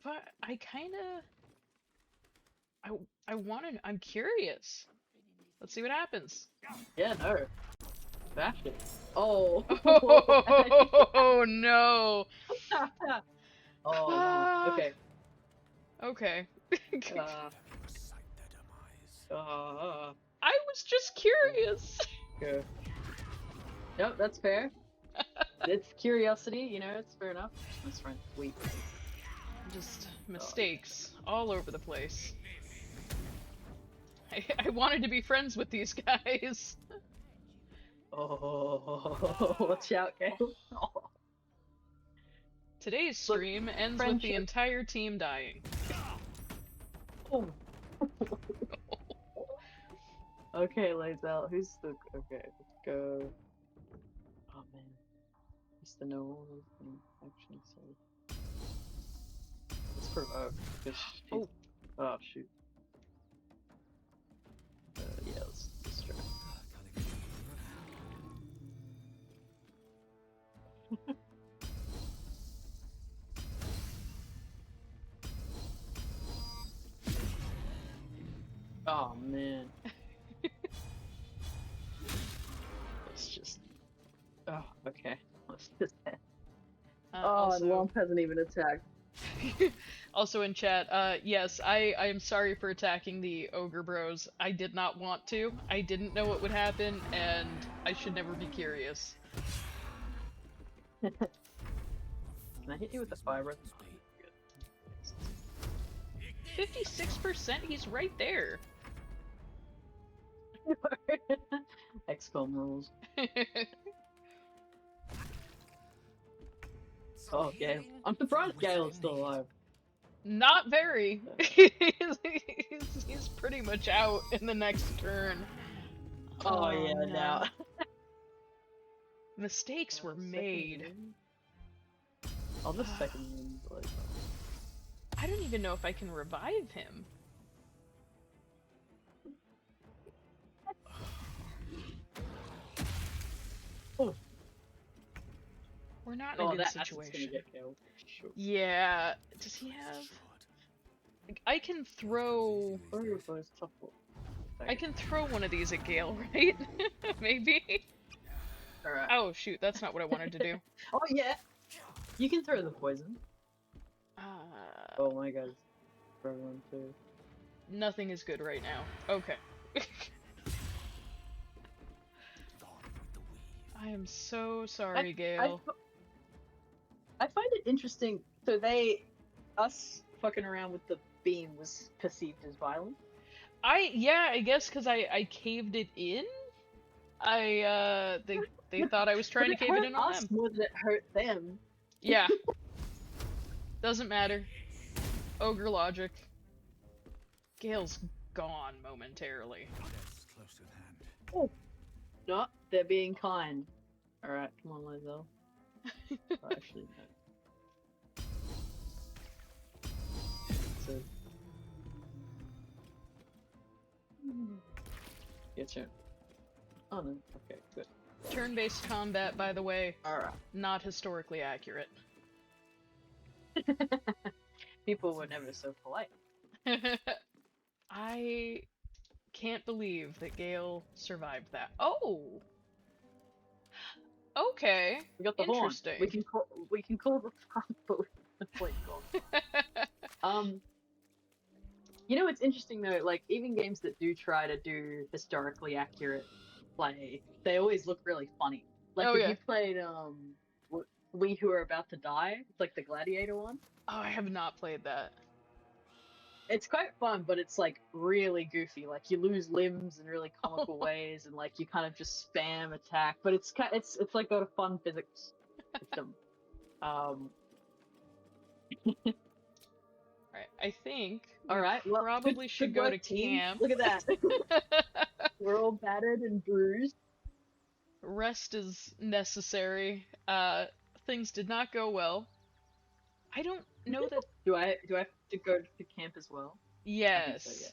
But I I'm curious. Let's see what happens. Yeah, no. Bash it. Oh. Oh no. Oh no. Okay. Okay. I was just curious. Go. Yep, that's fair. It's curiosity, you know, it's fair enough. This friend, sweet. Just mistakes all over the place. I wanted to be friends with these guys. Oh, watch out, Gale. Oh. Today's Look, stream ends with the friendship. entire team dying. Oh. Okay, Lazel, who's the... Okay, let's go. Oh man. Who's the no action, so... Let's provoke, because she's... Oh. Oh, shoot. Yeah, let's distract. Oh man. Let's just... Oh, okay. Let's just... Oh, and Also, Womp hasn't even attacked. also in chat, yes, I am sorry for attacking the ogre bros. I did not want to. I didn't know what would happen, and I should never be curious. Can I hit you with the fiber? 56%? He's right there. XCOM rules. Oh, Gale. I'm surprised Gale is still alive. Not very. He's pretty much out in the next turn. Oh, yeah, no. now. Mistakes were made. I'll just second him. I don't even know if I can revive him. Oh. We're not in a good That situation. gonna get killed. Sure. Yeah. Does he have... Like, I can throw... I can throw one of these at Gale, right? Maybe? Alright. Oh, shoot. That's not what I wanted to do. Oh, yeah! You can throw the poison. Oh my god. Throw one too. Nothing is good right now. Okay. I am so sorry, Gale. I find it interesting. So us fucking around with the beam was perceived as violent. Yeah, I guess because I caved it in. They thought I was trying to cave it in on us them. more than it hurt them. Yeah. Doesn't matter. Ogre logic. Gale's gone momentarily. Oh. No, they're being kind. Alright, come on, Lizelle. Oh, actually, no. So... Your turn. Oh no, okay, good. Turn-based combat, by the way, Alright. not historically accurate. People were never so polite. I can't believe that Gale survived that. Oh! Okay. We got the horn. Interesting. We can call the but the point gone. You know what's interesting though, like even games that do try to do historically accurate play, they always look really funny. Like if you played We Who Are About to Die, it's like the Gladiator one. Oh, I have not played that. It's quite fun, but it's like really goofy. Like you lose limbs in really comical ways, and like you kind of just spam attack. But it's like got a fun physics system. Alright, I think well, probably should good go to work, team. camp. Look at that. We're all battered and bruised. Rest is necessary. Things did not go well. I don't know that. Do I have to go to camp as well? Yes. I think so,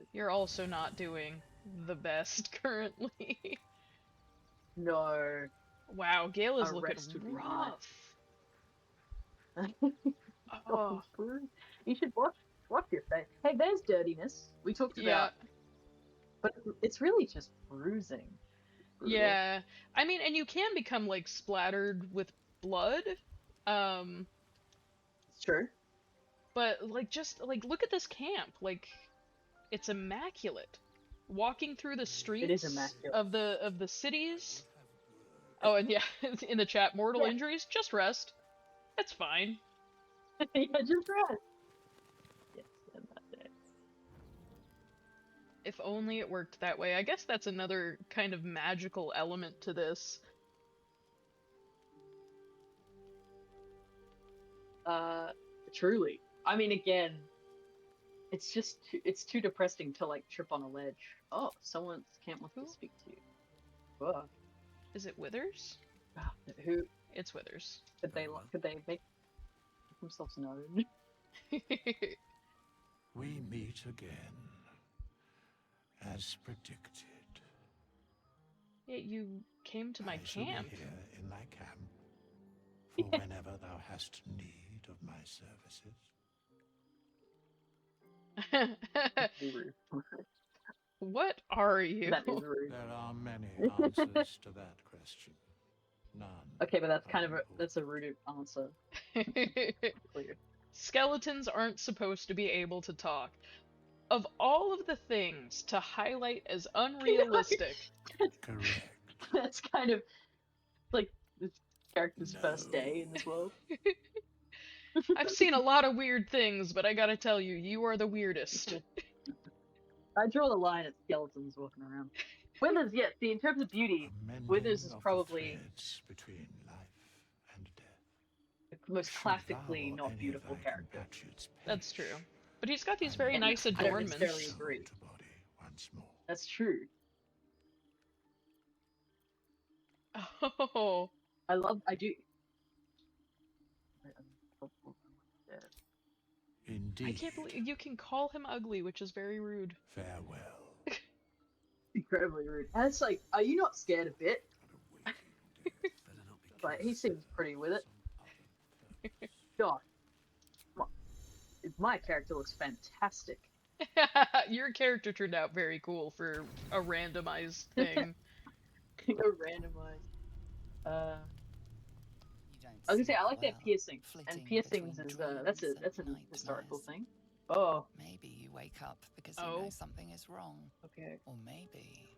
yeah. You're also not doing the best currently. No. Wow, Gale is looking Rest would be rough. Oh. You should watch your face. Hey, there's dirtiness. We talked about, but it's really just bruising. Brutal. Yeah, I mean, and you can become like splattered with blood. It's true. But like, just like look at this camp. Like, it's immaculate. walking through the It is streets immaculate. of the cities. Oh, and yeah, in the chat, mortal Yeah. injuries, just rest. That's fine. Yeah, just right. Yes, and that's it. If only it worked that way. I guess that's another kind of magical element to this. Truly. I mean, again, it's just it's too depressing to like trip on a ledge. Oh, someone's camp wants Who? to speak to you. Whoa. Is it Withers? Who It's Withers. could they make themselves known? We meet again, as predicted. Yeah, you came to my I shall camp. be here in thy camp, for whenever thou hast need of my services. What are you? That is rude. There are many answers to that question. None. Okay, but that's kind of are that's a rude answer. Clear. Skeletons aren't supposed to be able to talk. Of all of the things to highlight as unrealistic, correct. That's kind of like this character's first day in this world. I've seen a lot of weird things, but I gotta tell you, you are the weirdest. I draw the line at skeletons walking around. Withers, yeah, see, in terms of beauty, A mending Withers is of the probably threads between life and death. the most Should classically thou or not any beautiful of thy character. compatriots That's true. perish, But he's got these I very leave nice I don't necessarily adornments. agree. soul to body once more. That's true. Oh, I do. Indeed. I can't believe you can call him ugly, which is very rude. Farewell. Incredibly rude. And it's like, are you not scared a bit? Better not be Like, he kissed. seems pretty with it. God. My character looks fantastic. Your character turned out very cool for a randomized thing. Go randomized. You don't I was gonna say sleep I like that well, piercing, and flitting piercings between is that's dreams a and historical nightmares. thing. Oh, Maybe you wake up because Oh. you know something is wrong, okay. or maybe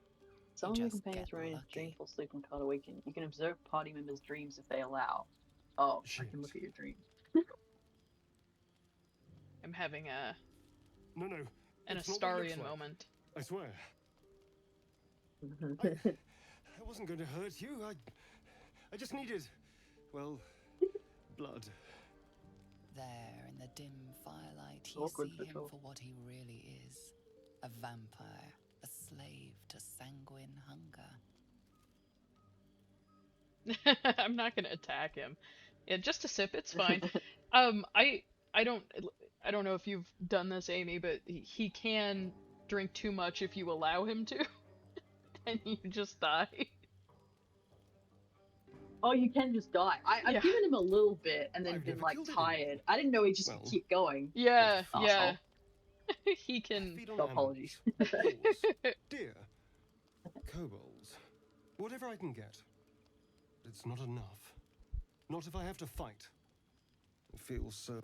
Some of your just companions get remain in lucky. dreamful sleep and can't awaken. You can observe party members' dreams if they allow. Oh, I Shit. can look at your dreams. I'm having No, an it's not what it looks Astarian like. moment. I swear. I wasn't going to hurt you. I just needed, well, blood. There in the dim firelight, you Awkward see for him sure. for what he really is, a vampire, a slave to sanguine hunger. I'm not gonna attack him. Yeah, just a sip, it's fine. I don't know if you've done this, Amy, but he can drink too much if you allow him to, and you just die. Oh, you can just die. I've Yeah. given him a little bit and then I've been never like killed anyone. tired. I didn't know he just Well, keep going. Yeah, Asshole. yeah. He I can. feed on No apologies. animals, wolves, deer, kobolds, whatever I can get. But it's not enough. Not if I have to fight. I feel so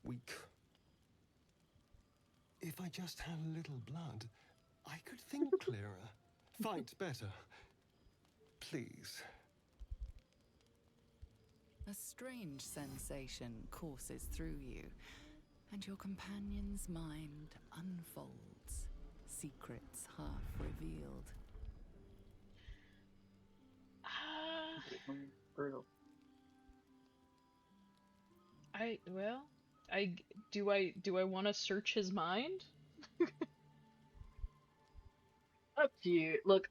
weak. If I just had a little blood, I could think clearer, fight better. Please. A strange sensation courses through you, and your companion's mind unfolds, secrets half revealed. Brutal. Do I want to search his mind? Up to you. Look,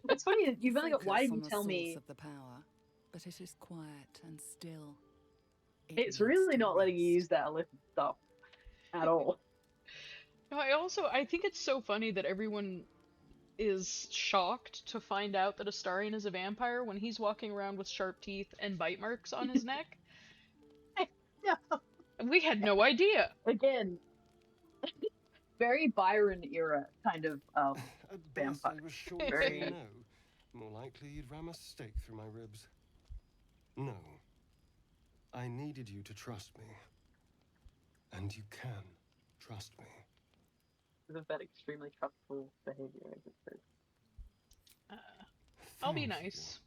it's funny. You've only got. Why Focus didn't on you the tell source me? of the power, but it is quiet and still. It It's needs really to not letting you rest. use that illicit stuff at all. No, I think it's so funny that everyone is shocked to find out that Astarion is a vampire when he's walking around with sharp teeth and bite marks on his neck. No. We had no idea. Again, very Byron era kind of At best, vampire. I was sure you'd Very- say no. More likely, you'd ram a stake through my ribs. No. I needed you to trust me. And you can trust me. of that extremely trustful behavior. I guess. Uh, I'll be Thank you. nice.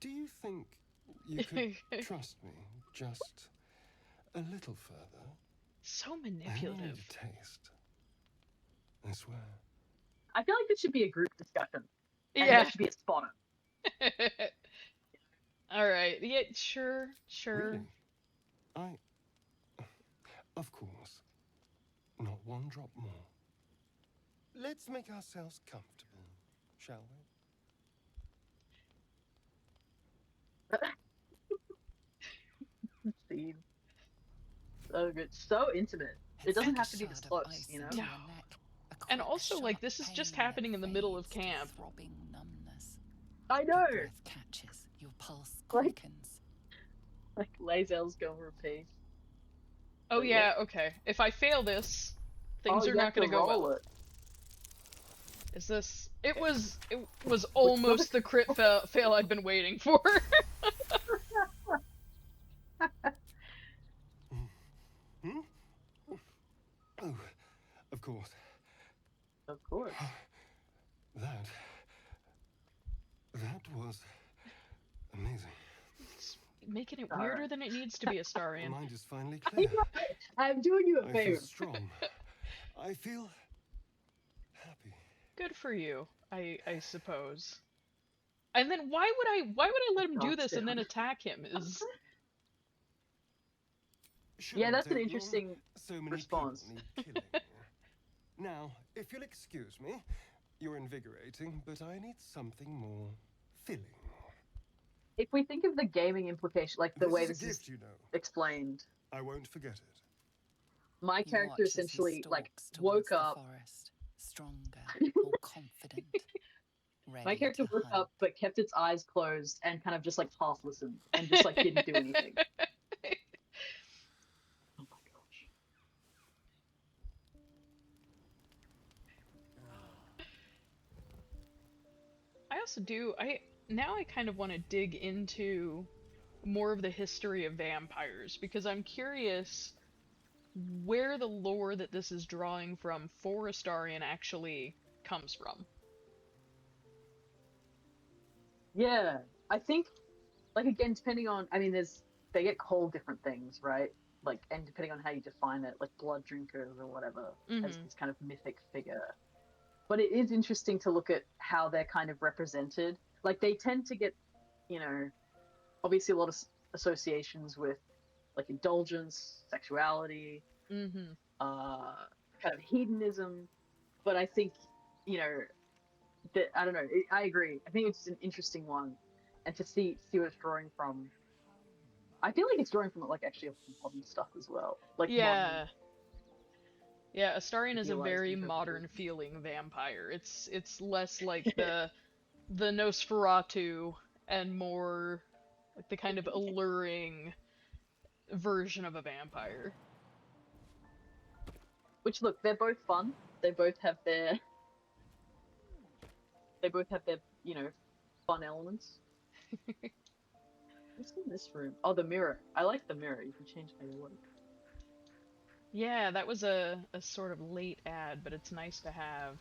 Do you think you could trust me just a little further? So I only need manipulative. a taste. I swear. I feel like this should be a group discussion, and Yeah. there should be a spotter. All right. Yeah, sure. Really? Of course. Not one drop more. Let's make ourselves comfortable, shall we? Scene. So good. So intimate. It doesn't have to be this close, you know? No. And also, like, this is just happening in the middle of camp. Throbbing numbness. I know! Your breath catches, your pulse Like- quickens. Like, Lae'zel's going repeat. Oh But yeah, okay. If I fail this, things are not gonna go well. It. Is this? It was almost the crit fail I've been waiting for. Hmm? Oh, of course. Of course. That was amazing. It's making it weirder than it needs to be, My Astarion. mind is finally clear. I'm doing you a I favor. feel strong. I feel happy. Good for you, I suppose. And then why would I let him do this and then attack him? Is Yeah, that's an Shouldn't take long. interesting So many response. people need killing. Now, if you'll excuse me, you're invigorating, but I need something more filling. If we think of the gaming implication, like the This way is a this gift, is you know. explained, I won't forget it. my You character watch as he essentially like stalks towards woke the up. forest, stronger, more confident. My Ready character to woke hunt. up but kept its eyes closed and kind of just like half listened and just like didn't do anything. Oh my gosh. I also do now I kind of want to dig into more of the history of vampires because I'm curious where the lore that this is drawing from for Astarion actually comes from. Yeah, I think like again depending on they get called different things, right? Like and depending on how you define it, like blood drinkers or whatever, as Mhm. this kind of mythic figure. But it is interesting to look at how they're kind of represented. Like they tend to get, you know, obviously a lot of associations with like indulgence, sexuality, Mhm. kind of hedonism. But I think, you know, that I don't know. I agree. I think it's an interesting one, and to see what it's drawing from. I feel like it's drawing from like actually modern stuff as well, like modern Yeah. Yeah, Astarion is a idealized very interpretation. modern feeling vampire. It's less like the Nosferatu and more like the kind of alluring version of a vampire. Which look, they're both fun. They both have their you know fun elements. What's in this room? Oh, the mirror. I like the mirror. You can change how you look. Yeah, that was a sort of late ad, but it's nice to have.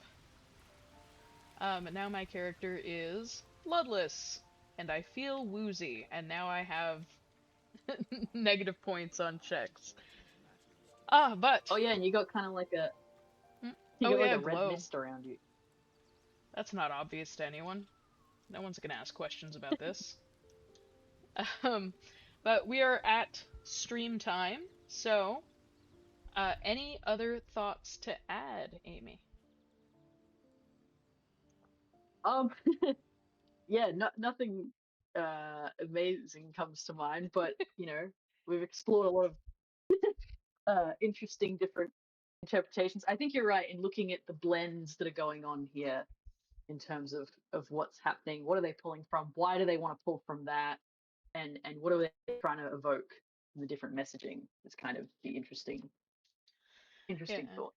And now my character is bloodless, and I feel woozy, and now I have negative points on checks. But Oh yeah, and you got kind of like a you oh got yeah, like a red glow. mist around you. That's not obvious to anyone. No one's gonna ask questions about this. But we are at stream time, so any other thoughts to add, Amy? Yeah, nothing amazing comes to mind, but you know, we've explored a lot of interesting different interpretations. I think you're right in looking at the blends that are going on here in terms of what's happening. What are they pulling from? Why do they want to pull from that? And what are they trying to evoke in the different messaging? It's kind of the interesting Yeah. thought.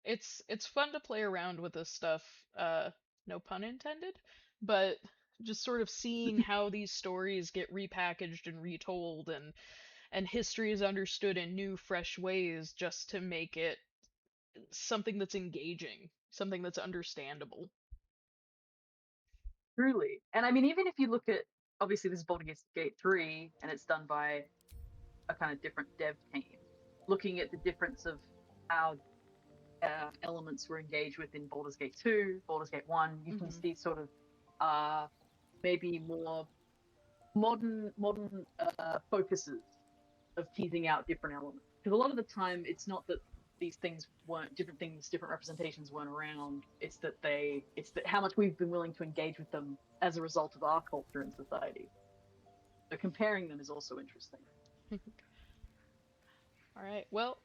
It's fun to play around with this stuff, no pun intended, but just sort of seeing how these stories get repackaged and retold and history is understood in new fresh ways just to make it something that's engaging, something that's understandable. Truly. And I mean, even if you look at, obviously this is Baldur's Gate 3 and it's done by a kind of different dev team, looking at the difference of how elements were engaged with in Baldur's Gate 2, Baldur's Gate 1, you can see sort of maybe more modern focuses of teasing out different elements. Because a lot of the time, it's not that these things weren't different things, different representations weren't around. It's that how much we've been willing to engage with them as a result of our culture and society. So comparing them is also interesting. All right. Well,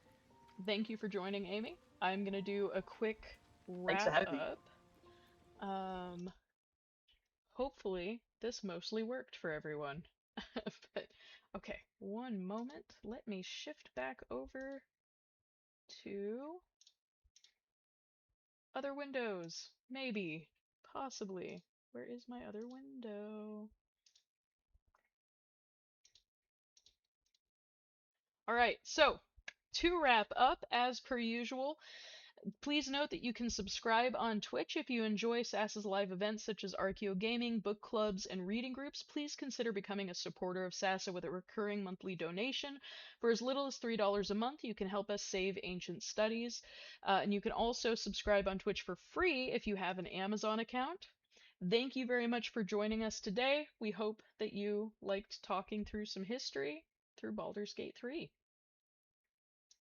thank you for joining, Amy. I'm gonna do a quick Thanks for wrap having me. up. Hopefully this mostly worked for everyone. But okay, one moment. Let me shift back over to other windows. Maybe, possibly. Where is my other window? All right, so to wrap up, as per usual, please note that you can subscribe on Twitch if you enjoy SAS's live events such as Archeo Gaming, book clubs, and reading groups. Please consider becoming a supporter of SASA with a recurring monthly donation. For as little as $3 a month, you can help us save ancient studies. And you can also subscribe on Twitch for free if you have an Amazon account. Thank you very much for joining us today. We hope that you liked talking through some history through Baldur's Gate 3.